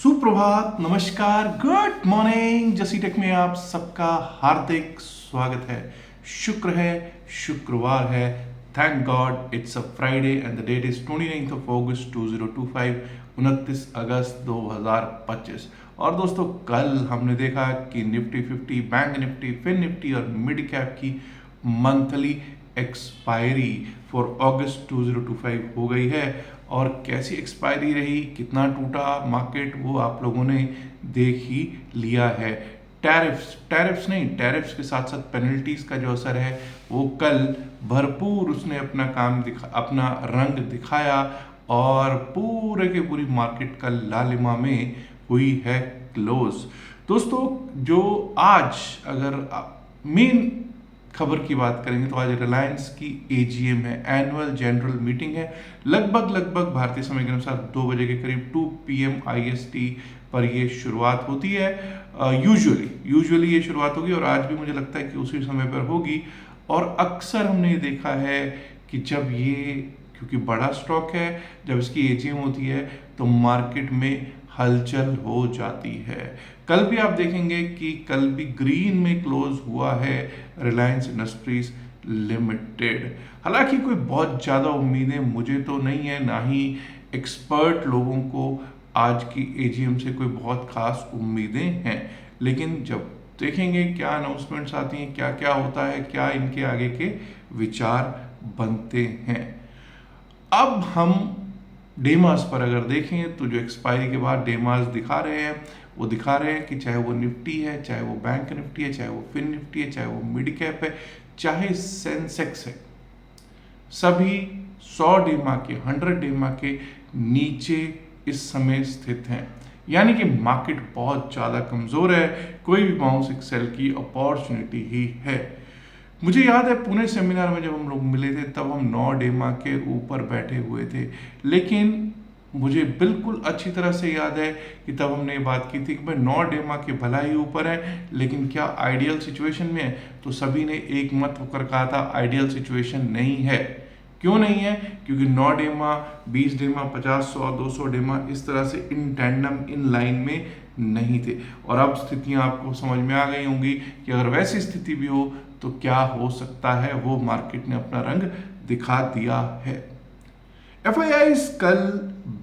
सुप्रभात, नमस्कार, good morning. जसी टेक में आप सबका हार्दिक स्वागत है। शुक्र है, शुक्रवार है। Thank God it's a Friday and the date is 29th of August 2025, 29 अगस्त 2025। और दोस्तों, कल हमने देखा कि Nifty 50, bank Nifty, Fin Nifty और मिड कैप की मंथली एक्सपायरी फॉर अगस्त 2025 हो गई है। और कैसी एक्सपायरी रही, कितना टूटा मार्केट, वो आप लोगों ने देख ही लिया है। टैरिफ्स के साथ साथ पेनल्टीज का जो असर है वो कल भरपूर उसने अपना रंग दिखाया और पूरे के पूरी मार्केट कल लालिमा में हुई है क्लोज। दोस्तों, जो आज अगर मेन खबर की बात करेंगे तो आज रिलायंस की एजीएम है, एनुअल जनरल मीटिंग है। लगभग भारतीय समय के अनुसार 2 बजे के करीब 2 PM IST पर ये शुरुआत होती है। यूजुअली ये शुरुआत होगी और आज भी मुझे लगता है कि उसी समय पर होगी। और अक्सर हमने ये देखा है कि जब ये, क्योंकि बड़ा स्टॉक है, जब इसकी एजीएम होती है तो मार्केट में हलचल हो जाती है। कल भी आप देखेंगे कि कल भी ग्रीन में क्लोज हुआ है रिलायंस इंडस्ट्रीज लिमिटेड। हालांकि कोई बहुत ज़्यादा उम्मीदें मुझे तो नहीं है, ना ही एक्सपर्ट लोगों को आज की एजीएम से कोई बहुत खास उम्मीदें हैं। लेकिन जब देखेंगे क्या अनाउंसमेंट्स आती हैं, क्या क्या होता है, क्या इनके आगे के विचार बनते हैं। अब हम डेमास पर अगर देखें तो जो एक्सपायरी के बाद डेमास दिखा रहे हैं, वो दिखा रहे हैं कि चाहे वो निफ्टी है, चाहे वो बैंक निफ्टी है, चाहे वो फिन निफ्टी है, चाहे वो मिड कैप है, चाहे सेंसेक्स है, सभी 100 डेमा के, 100 डेमा के नीचे इस समय स्थित हैं। यानी कि मार्केट बहुत ज़्यादा कमज़ोर है, कोई भी बाउंस एक्सेल की अपॉर्चुनिटी ही है। मुझे याद है पुणे सेमिनार में जब हम लोग मिले थे तब हम 9 डेमा के ऊपर बैठे हुए थे। लेकिन मुझे बिल्कुल अच्छी तरह से याद है कि तब हमने ये बात की थी कि भाई 9 डेमा के भला ही ऊपर है, लेकिन क्या आइडियल सिचुएशन में है? तो सभी ने एक मत होकर कहा था आइडियल सिचुएशन नहीं है। क्यों नहीं है? क्योंकि 9 डेमा, 20 डेमा, 50, 100, 200 डेमा इस तरह से इन टैंडम, इन लाइन में नहीं थे। और अब स्थितियां आपको समझ में आ गई होंगी कि अगर वैसी स्थिति भी हो तो क्या हो सकता है, वो मार्केट ने अपना रंग दिखा दिया है। एफआईआईज कल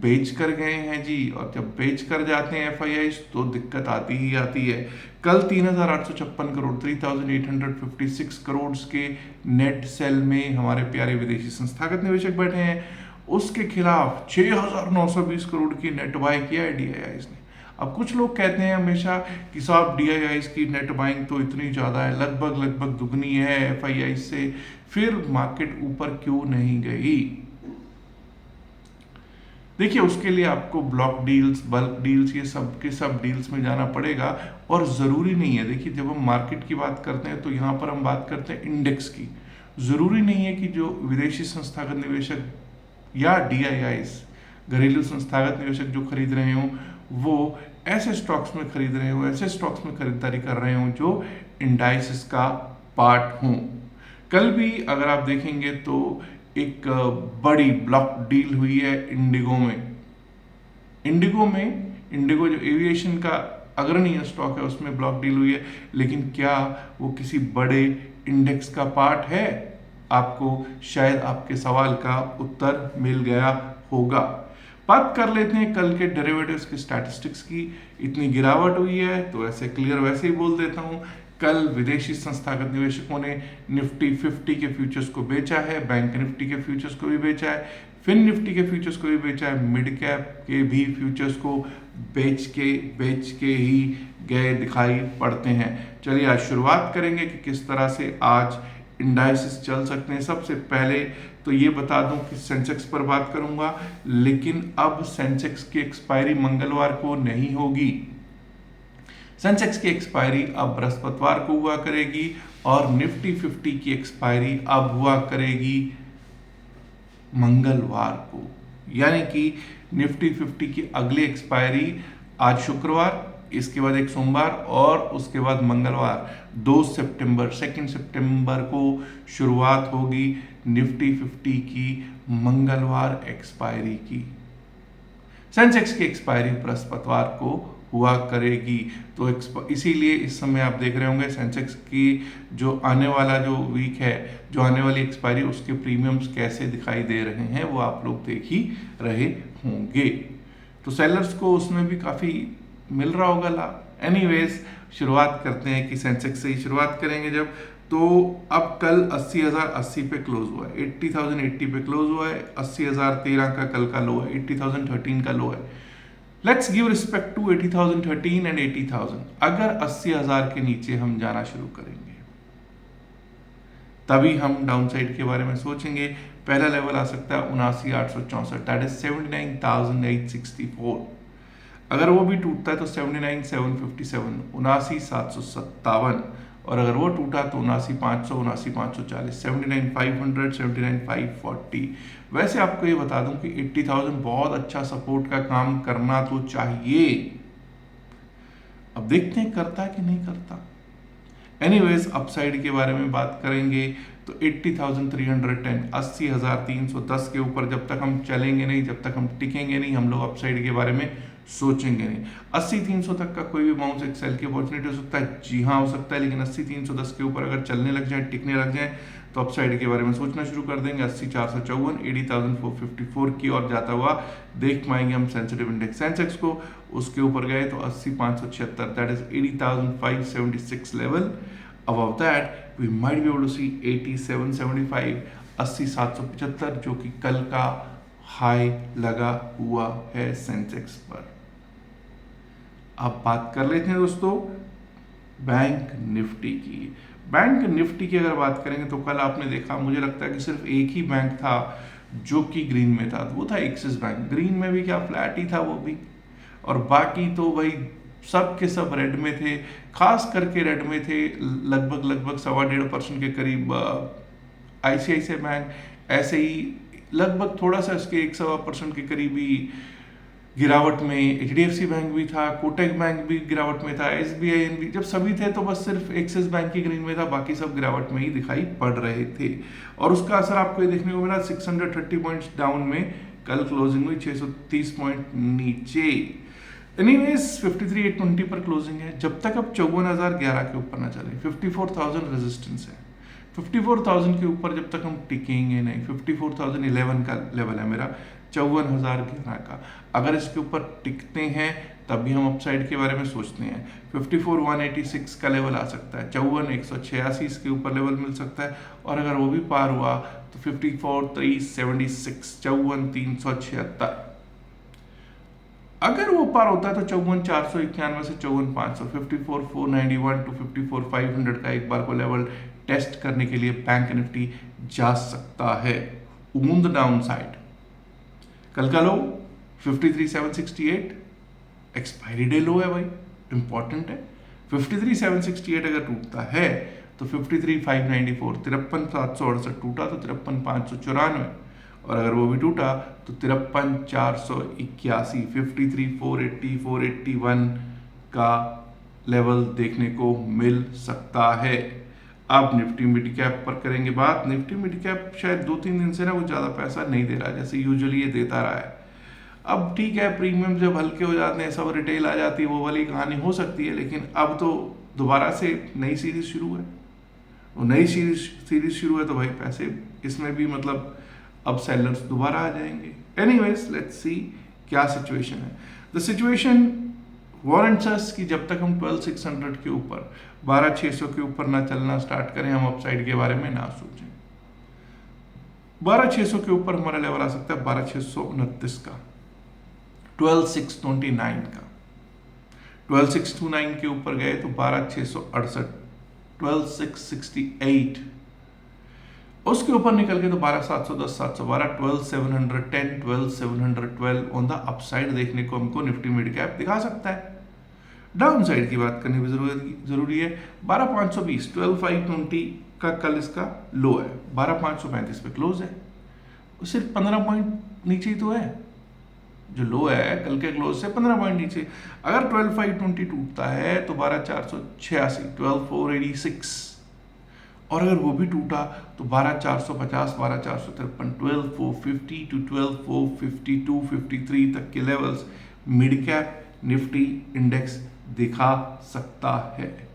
बेच कर गए हैं जी, और जब बेच कर जाते हैं एफआईआईज तो दिक्कत आती ही आती है। कल 3,856 करोड़, 3,856 करोड़ के नेट सेल में हमारे प्यारे विदेशी संस्थागत निवेशक बैठे हैं। उसके खिलाफ 6,920 करोड़ की नेट बाय किया है डीआईआईज ने। अब कुछ लोग कहते हैं हमेशा कि साहब डीआईआईज की नेट बाइंग तो इतनी ज़्यादा है, लगभग दुगनी है एफआईआईज से, फिर मार्केट ऊपर क्यों नहीं गई? देखिए, उसके लिए आपको ब्लॉक डील्स, बल्क डील्स, ये सब के सब डील्स में जाना पड़ेगा। और ज़रूरी नहीं है, देखिए जब हम मार्केट की बात करते हैं तो यहाँ पर हम बात करते हैं इंडेक्स की। ज़रूरी नहीं है कि जो विदेशी संस्थागत निवेशक या डीआईआईज, घरेलू संस्थागत निवेशक जो खरीद रहे हों, वो ऐसे स्टॉक्स में खरीद रहे हो, ऐसे स्टॉक्स में खरीदारी कर रहे हों जो इंडाइसिस का पार्ट हों। कल भी अगर आप देखेंगे तो एक बड़ी ब्लॉक डील हुई है इंडिगो जो एविएशन का अग्रणी स्टॉक है उसमें ब्लॉक डील हुई है। लेकिन क्या वो किसी बड़े इंडेक्स का पार्ट है? आपको शायद आपके सवाल का उत्तर मिल गया होगा। बात कर लेते हैं कल के डेरिवेटिव्स के स्टैटिस्टिक्स की। इतनी गिरावट हुई है तो ऐसे क्लियर वैसे ही बोल देता हूं। कल विदेशी संस्थागत निवेशकों ने निफ्टी 50 के फ्यूचर्स को बेचा है, बैंक निफ्टी के फ्यूचर्स को भी बेचा है, फिन निफ्टी के फ्यूचर्स को भी बेचा है, मिड कैप के भी फ्यूचर्स को बेच के ही गए दिखाई पड़ते हैं। चलिए आज शुरुआत करेंगे कि किस तरह से आज इंडाइसिस चल सकते हैं। सबसे पहले तो ये बता दूं कि सेंसेक्स पर बात करूंगा, लेकिन अब सेंसेक्स की एक्सपायरी मंगलवार को नहीं होगी। सेंसेक्स की एक्सपायरी अब बृहस्पतिवार को हुआ करेगी और निफ्टी 50 की एक्सपायरी अब हुआ करेगी मंगलवार को। यानी कि निफ्टी 50 की अगली एक्सपायरी आज शुक्रवार, इसके बाद एक सोमवार और उसके बाद मंगलवार, 2 सितंबर को शुरुआत होगी निफ्टी 50 की मंगलवार एक्सपायरी की। सेंसेक्स की एक्सपायरी बृहस्पतिवार को हुआ करेगी। तो इसीलिए इस समय आप देख रहे होंगे सेंसेक्स की जो आने वाला जो वीक है, जो आने वाली एक्सपायरी, उसके प्रीमियम्स कैसे दिखाई दे रहे हैं वो आप लोग देख ही रहे होंगे। तो सेलर्स को उसमें भी काफ़ी मिल रहा होगा लाभ। एनीवेज शुरुआत करते हैं कि सेंसेक्स से ही शुरुआत करेंगे जब, तो अब कल 80,080 पे क्लोज हुआ है, 80,080 पे क्लोज हुआ है। 80,013 का कल का लो है, 80,013 का लो है। Let's give respect to 80,013 and 80,000। अगर 80,000 के नीचे हम जाना शुरू करेंगे तभी हम डाउनसाइड के बारे में सोचेंगे। पहला लेवल आ सकता है 79,864, दैट इज 79,864। अगर वो भी टूटता है तो 79,757, 79,757। और अगर वो टूटा तो 79,500, 79,540, 79,500, 79,540। वैसे आपको ये बता दूं कि 80,000 बहुत अच्छा सपोर्ट का काम करना तो चाहिए। अब देखते हैं करता है कि नहीं करता। एनीवेज अपसाइड के बारे में बात करेंगे तो 80,310, 80,310 के ऊपर जब तक हम चलेंगे नहीं, जब तक हम टिकेंगे नहीं, हम लोग अपसाइड के बारे में सोचेंगे नहीं। 80,300 तक का कोई भी बाउंस एक सेल की अपॉर्चुनिटी हो सकता है, जी हाँ हो सकता है, लेकिन 80,310 के ऊपर अगर चलने लग जाए, टिकने लग जाए, तो अपसाइड के बारे में सोचना शुरू कर देंगे। 80,454, 80,454 की ओर जाता हुआ देख पाएंगे हम सेंसिटिव इंडेक्स सेंसेक्स को। उसके ऊपर गए तो 80,576, that is 80,576 level. Above that, we might be able to see 8775, 80,775, जो कि कल का हाई लगा हुआ है सेंसेक्स पर। अब बात कर लेते हैं दोस्तों बैंक निफ्टी की। बैंक निफ्टी की अगर बात करेंगे तो कल आपने देखा, मुझे लगता है कि सिर्फ एक ही बैंक था जो कि ग्रीन में था, वो था एक्सिस बैंक। ग्रीन में भी क्या, फ्लैट ही था वो भी, और बाकी तो भाई सब के सब रेड में थे। खास करके रेड में थे लगभग 1.25% के करीब आईसीआईसीआई बैंक, ऐसे ही लगभग थोड़ा सा इसके 1.25% के करीब ही गिरावट में एचडीएफसी बैंक भी था, कोटक बैंक भी गिरावट में था, एसबीआई भी। जब सभी थे तो बस सिर्फ एक्सिस बैंक ही ग्रीन में था, बाकी सब गिरावट में ही दिखाई पड़ रहे थे। और उसका असर आपको ये देखने को मिला 630 पॉइंट्स डाउन में कल क्लोजिंग हुई, 630 पॉइंट नीचे। एनीवेज 53,820 पर क्लोजिंग है। जब तक अब 54,011 के ऊपर ना चले, 54,000 रेजिस्टेंस है, 54,000 के ऊपर जब तक हम टिकेंगे नहीं। 54,011 का लेवल है मेरा, 54,011 का। अगर इसके ऊपर टिकते हैं तभी हम अपसाइड के बारे में सोचते हैं। 54,186 का लेवल आ सकता है, 54,186 इसके ऊपर लेवल मिल सकता है। और अगर वो भी पार हुआ तो 54,376, 54,376। अगर वो पार होता है तो 54,491 से 54,500, 54,491 टू 54,500 का एक बार को लेवल टेस्ट करने के लिए बैंक निफ्टी जा सकता है ऑन द डाउन साइड। कल का लो 53,768, एक्सपायरी डे लो है भाई, इंपॉर्टेंट है। 53,768 अगर टूटता है तो 53,594, 53,768 टूटा तो 53,594, और अगर वो भी टूटा तो 53,481, 53,480, 481 का लेवल देखने को मिल सकता है। अब निफ्टी मिड कैप पर करेंगे बात। निफ्टी मिड कैप शायद 2-3 दिन से ना वो ज़्यादा पैसा नहीं दे रहा जैसे यूजुअली ये देता रहा है। अब ठीक है, प्रीमियम जब हल्के हो जाते हैं, सब रिटेल आ जाती है, वो वाली कहानी हो सकती है, लेकिन अब तो दोबारा से नई सीरीज शुरू है। वो नई सीरीज शुरू है तो भाई पैसे इसमें भी मतलब अब सेलर्स दोबारा आ जाएंगे। एनीवेज लेट्स सी क्या सिचुएशन है। द सिचुएशन वारंट्स अस कि जब तक हम 12,600 के ऊपर, 12,600 के ऊपर ना चलना स्टार्ट करें, हम अपसाइड के बारे में ना सोचें। 12,600 के ऊपर हमारा लेवल आ सकता है 12,629 का, 12,629 का। 12,629 के ऊपर गए तो 12,668, 12,668। उसके ऊपर निकल के तो 12,710, 712, 12,710, 12,712 ऑन द अपसाइड देखने को हमको निफ्टी मिड कैप दिखा सकता है। डाउन साइड की बात करनी भी जरूरी है। 12,520, 12,520 का कल इसका लो है, 12,535 पे क्लोज है, सिर्फ 15 पॉइंट नीचे ही तो है। जो लो है कल के क्लोज से 15 पॉइंट नीचे। अगर 12,520 टूटता है तो 12,486, 12,486, और अगर वो भी टूटा तो 12,450, 12,453, 12,450 टू 12,452, 53 तक के levels mid cap Nifty index दिखा सकता है।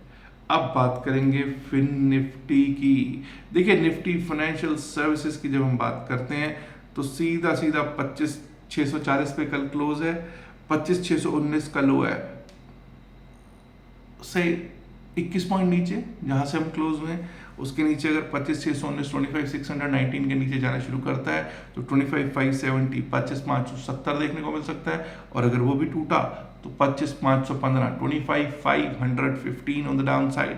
अब बात करेंगे फिन निफ्टी की। देखिए निफ्टी फाइनेंशियल सर्विसेज की जब हम बात करते हैं तो सीधा सीधा 25,640 पे कल क्लोज है, 25,619 का लो है, से 21 पॉइंट नीचे जहां से हम क्लोज हुए उसके नीचे अगर 25,619, 25,619 के नीचे जाना शुरू करता है तो 25,570, 25,570 देखने को मिल सकता है। और अगर वो भी टूटा तो 25,515, 25,515 on the down side.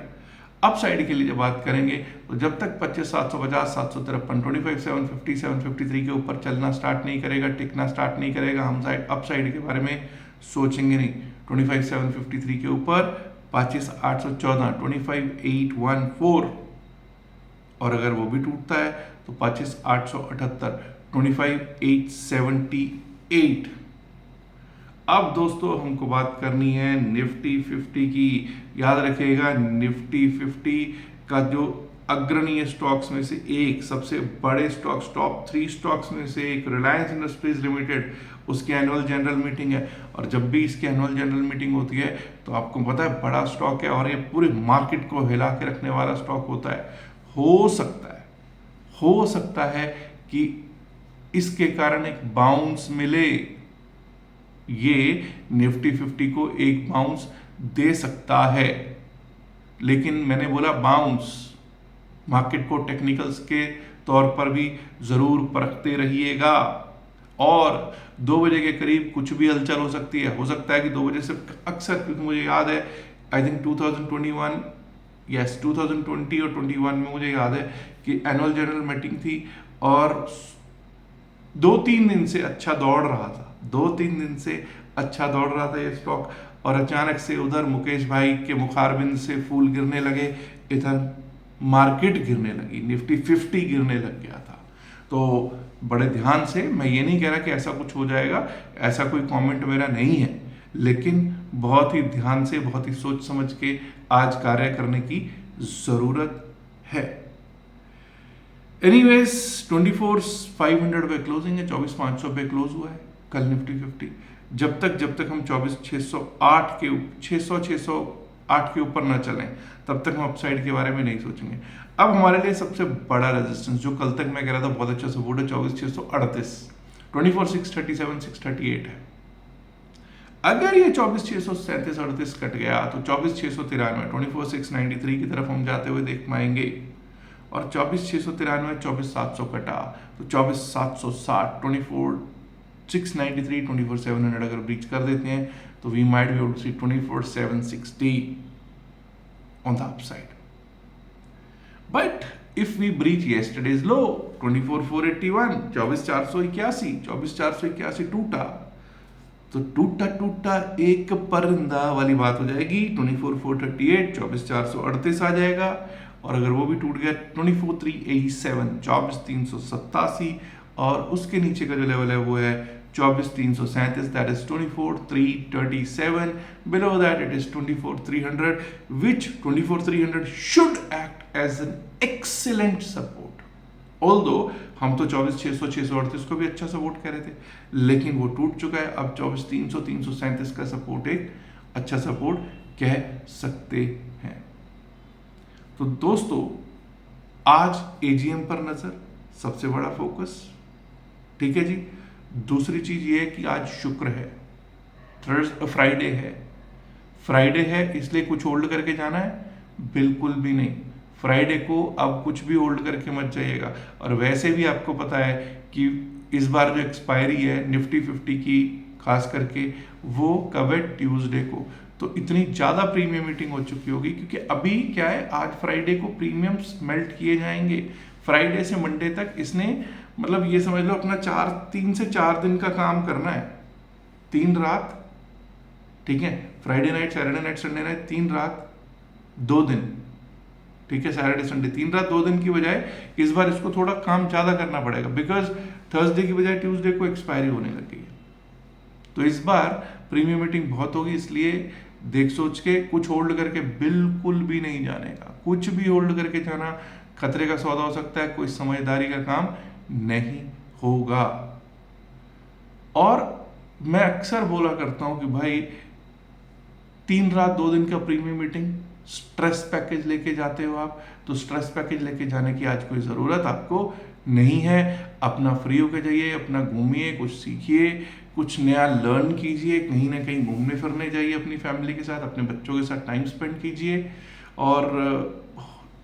Up side के लिए जब बात करेंगे तो जब तक 25,750, 753, 25,750, 753 के ऊपर चलना स्टार्ट नहीं करेगा, टिकना स्टार्ट नहीं करेगा, हम साइड अप साइड के बारे में सोचेंगे नहीं। 25,753 के ऊपर 25,814, 25,814, और अगर वो भी टूटता है तो 25,878, 25,878। अब दोस्तों हमको बात करनी है निफ्टी 50 की। याद रखिएगा निफ्टी 50 का जो अग्रणीय स्टॉक्स में से एक, सबसे बड़े स्टॉक्स, टॉप 3 स्टॉक्स में से एक रिलायंस इंडस्ट्रीज लिमिटेड, उसकी एनुअल जनरल मीटिंग है। और जब भी इसकी एनुअल जनरल मीटिंग होती है तो आपको पता है बड़ा स्टॉक है और ये पूरे मार्केट को हिला के रखने वाला स्टॉक होता है। हो सकता है कि इसके कारण एक बाउंस मिले, ये निफ्टी 50 को एक बाउंस दे सकता है। लेकिन मैंने बोला बाउंस, मार्केट को टेक्निकल्स के तौर पर भी जरूर परखते रहिएगा। और 2 बजे के करीब कुछ भी हलचल हो सकती है। हो सकता है कि 2 बजे से अक्सर, क्योंकि मुझे याद है आई थिंक 2021 2020 और 21 में मुझे याद है कि एनुअल जनरल मीटिंग थी और 2-3 दिन से अच्छा दौड़ रहा था, 2-3 दिन से अच्छा दौड़ रहा था ये स्टॉक। और अचानक से उधर मुकेश भाई के मुखारबिंद से फूल गिरने लगे, इधर मार्केट गिरने लगी, निफ्टी 50 गिरने लग गया था। तो बड़े ध्यान से, मैं ये नहीं कह रहा कि ऐसा कुछ हो जाएगा, ऐसा कोई कमेंट मेरा नहीं है, लेकिन बहुत ही ध्यान से, बहुत ही सोच समझ के आज कार्य करने की जरूरत है। एनीवेज 24,500 पे क्लोजिंग है, 24,500 पे क्लोज हुआ है कल निफ्टी 50। जब तक हम 24,608 के 608 के ऊपर ना चलें तब तक हम अपसाइड के बारे में नहीं सोचेंगे। अब हमारे लिए सबसे बड़ा रेजिस्टेंस, जो कल तक मैं कह रहा था बहुत अच्छा सपोर्ट है, 24,638, 24,637, 638 है। अगर ये 24,637, 38 कट गया तो 24,693, 24,693 की तरफ हम जाते हुए देख पाएंगे। और 24,693, 24,700 कटा तो 24,760, 24,693, 24,700 अगर ब्रीच कर देते हैं तो we might be able to see 24,760 on the upside. But if we breach yesterday's low 24,481, 24,481, 24,481 टूटा तो टूटा एक परिंदा वाली बात हो जाएगी, 24,438, 24,438 आ जाएगा। और अगर वो भी टूट गया 24,387, 24,387, और उसके नीचे का जो लेवल है वो है 24,337, that is 24,337. Below that it is 24,300, which 24,300 should act as an excellent support. Although हम तो 24,600, 638 को भी अच्छा सपोर्ट कह रहे थे, लेकिन वो टूट चुका है। अब 24,300, 337 का सपोर्ट एक अच्छा सपोर्ट कह सकते हैं। तो दोस्तों आज एजीएम पर नजर, सबसे बड़ा फोकस, ठीक है जी। दूसरी चीज ये है कि आज शुक्र है, फ्राइडे है इसलिए कुछ होल्ड करके जाना है? बिल्कुल भी नहीं। फ्राइडे को अब कुछ भी होल्ड करके मत जाइएगा। और वैसे भी आपको पता है कि इस बार जो एक्सपायरी है निफ्टी 50 की खास करके, वो कब है? ट्यूसडे को। तो इतनी ज़्यादा प्रीमियम मीटिंग हो चुकी होगी, क्योंकि अभी क्या है, आज फ्राइडे को प्रीमियम्स मेल्ट किए जाएंगे। फ्राइडे से मंडे तक इसने, मतलब ये समझ लो अपना 3 से 4 दिन का काम करना है, 3 रात, ठीक है। Friday night, Saturday night, Sunday night, 3 रात 2 दिन, ठीक है। सैटरडे संडे 3 रात 2 दिन की बजाय इस बार इसको थोड़ा काम ज़्यादा करना पड़ेगा, बिकॉज थर्सडे की बजाय ट्यूसडे को एक्सपायरी होने लगी है। तो इस बार प्रीमियम मीटिंग बहुत होगी, इसलिए देख सोच के कुछ होल्ड करके बिल्कुल भी नहीं जाने का। कुछ भी होल्ड करके जाना खतरे का सौदा हो सकता है, कोई समझदारी का काम नहीं होगा। और मैं अक्सर बोला करता हूं कि भाई 3 रात 2 दिन का प्रीमियम मीटिंग, स्ट्रेस पैकेज लेके जाते हो आप, तो स्ट्रेस पैकेज लेके जाने की आज कोई ज़रूरत आपको नहीं है। अपना फ्री होके जाइए, अपना घूमिए, कुछ सीखिए, कुछ नया लर्न कीजिए, कहीं ना कहीं घूमने फिरने जाइए अपनी फैमिली के साथ, अपने बच्चों के साथ टाइम स्पेंड कीजिए, और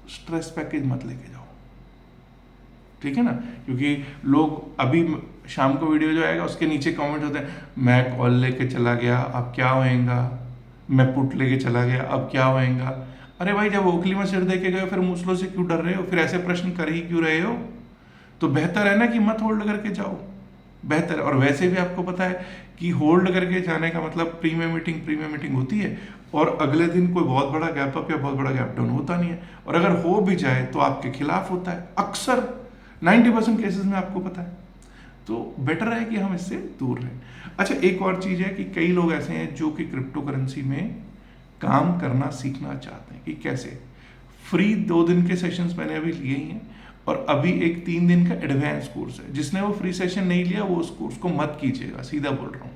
स्ट्रेस पैकेज मत लेके जाओ, ठीक है ना। क्योंकि लोग अभी शाम को वीडियो जो आएगा उसके नीचे कमेंट होते हैं, मैं कॉल लेके चला गया अब क्या होएगा, मैं पुट लेके चला गया अब क्या होएगा। अरे भाई, जब ओखली में सिर दे के गए फिर मूसलों से क्यों डर रहे हो, फिर ऐसे प्रश्न कर ही क्यों रहे हो। तो बेहतर है ना कि मत होल्ड करके जाओ, बेहतर। और वैसे भी आपको पता है कि होल्ड करके जाने का मतलब प्रीमियम मीटिंग होती है, और अगले दिन कोई बहुत बड़ा गैप अप या बहुत बड़ा गैप डाउन होता नहीं है, और अगर हो भी जाए तो आपके खिलाफ होता है, अक्सर 90% केसेस में आपको पता है। तो बेटर है कि हम इससे दूर रहें। अच्छा, एक और चीज़ है कि कई लोग ऐसे हैं जो कि क्रिप्टो करेंसी में काम करना सीखना चाहते हैं कि कैसे। फ्री 2 दिन के सेशंस मैंने अभी लिए ही हैं, और अभी एक 3 दिन का एडवांस कोर्स है। जिसने वो फ्री सेशन नहीं लिया वो उस कोर्स को मत कीजिएगा, सीधा बोल रहा हूँ,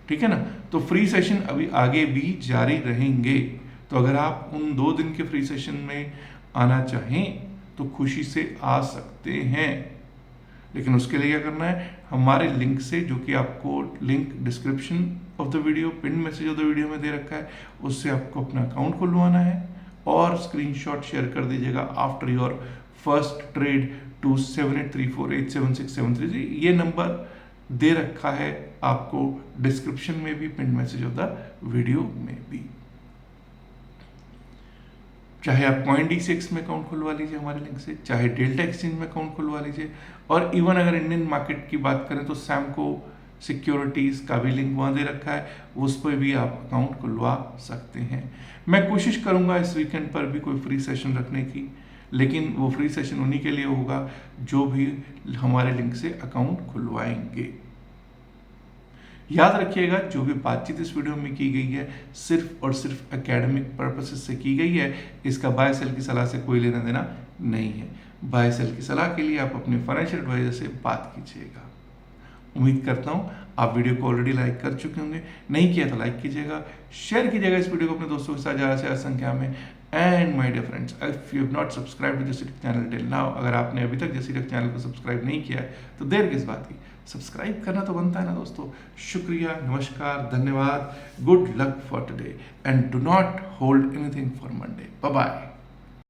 ठीक है ना। तो फ्री सेशन अभी आगे भी जारी रहेंगे, तो अगर आप उन 2 दिन के फ्री सेशन में आना चाहें तो खुशी से आ सकते हैं। लेकिन उसके लिए क्या करना है, हमारे लिंक से, जो कि आपको link description of the video, pin message of the video में दे रखा है, उससे आपको अपना अकाउंट खुलवाना है, और स्क्रीनशॉट शेयर कर दीजिएगा after your first trade to 7834876733। ये नंबर दे रखा है आपको डिस्क्रिप्शन में भी, pin message of the video में भी। चाहे आप CoinDCX में अकाउंट खुलवा लीजिए हमारे लिंक से, चाहे डेल्टा एक्सचेंज में अकाउंट खुलवा लीजिए, और इवन अगर इंडियन मार्केट की बात करें तो सैमको सिक्योरिटीज़ का भी लिंक वहाँ दे रखा है, उस पर भी आप अकाउंट खुलवा सकते हैं। मैं कोशिश करूँगा इस वीकेंड पर भी कोई फ्री सेशन रखने की, लेकिन वो फ्री सेशन उन्हीं के लिए होगा जो भी हमारे लिंक से अकाउंट खुलवाएंगे। याद रखिएगा, जो भी बातचीत इस वीडियो में की गई है सिर्फ और सिर्फ एकेडमिक पर्पसेस से की गई है, इसका बाय सेल की सलाह से कोई लेना देना नहीं है। बाय सेल की सलाह के लिए आप अपने फाइनेंशियल एडवाइजर से बात कीजिएगा। उम्मीद करता हूँ आप वीडियो को ऑलरेडी लाइक कर चुके होंगे, नहीं किया तो लाइक कीजिएगा, शेयर कीजिएगा इस वीडियो को अपने दोस्तों के साथ ज़्यादा से ज़्यादा संख्या में। And my dear friends, if you have not subscribe to जसीटेक चैनल टिल नाउ, अगर आपने अभी तक जसीटेक चैनल को सब्सक्राइब नहीं किया है तो देर किस बात की, सब्सक्राइब करना तो बनता है ना दोस्तों। शुक्रिया, नमस्कार, धन्यवाद, good luck for today, and do not hold anything for Monday. Bye bye.